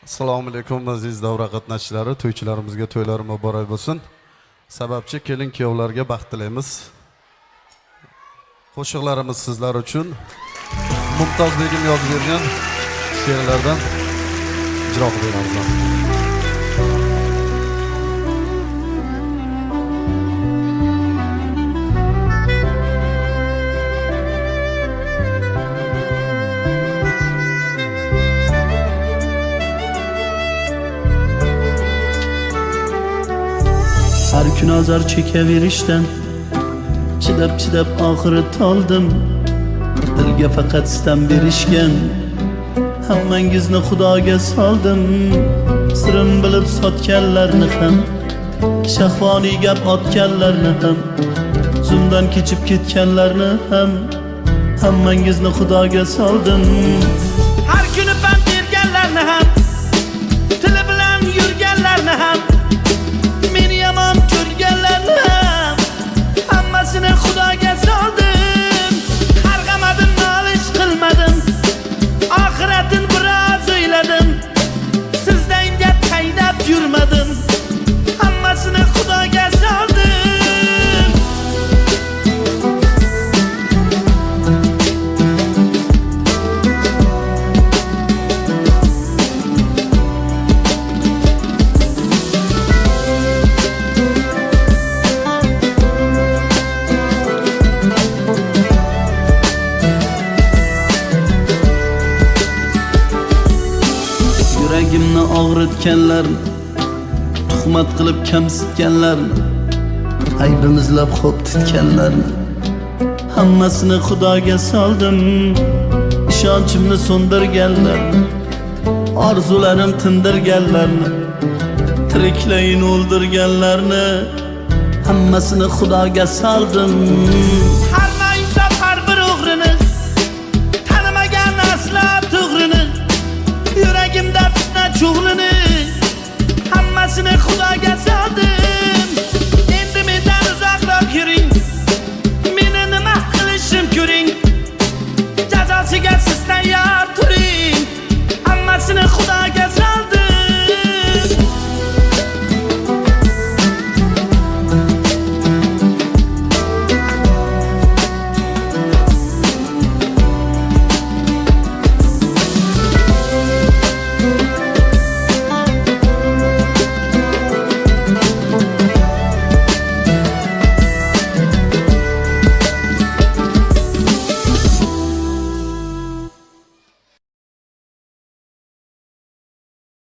Assalomu alaykum aziz davra qatnashchilari, to'ychilarimizga to'ylar muborak bo'lsin. Sababchi kelin kuyovlarga baxt tilaymiz. Qo'shiqlarimiz sizlar uchun Mumtoz begim yozib bergan she'rlardan ijro qilib beramiz. Her gün azar çekeverişten Çidab ahırı taldım. Dilge fakat istem berişken Hammangizni Xudoga saldım. Sirim bilib sotganlarni ham Shahvoniy gap otganlarni ham Zumdan kechib ketganlarni ham Hammangizni Xudoga saldım. Har kuni pand berganlarni ham Tili bilan yurganlarni ham Meni yomon ko'rganlarni ham Hammasini Xudoga soldim. Qarg'amadim, nolish qilmadim. Oxiratin biroz o'yladim. Sizdan gap qaynab yurmadim. Hammasini Xudoga soldim. Yuragimni og'ritganlarni, tuhmat qilib kamsitganlarni, aybimizlab xo'p tutganlarni hammasini Xudoga soldim. Ishonchimni so'ndirganlarni, orzularim tindirganlarni, tiriklayin o'ldirganlarni hammasini Xudoga soldim. Har insof har bir o'g'rini, tanimagan aslo to'g'rini, yuragimda fitna cho'g'lini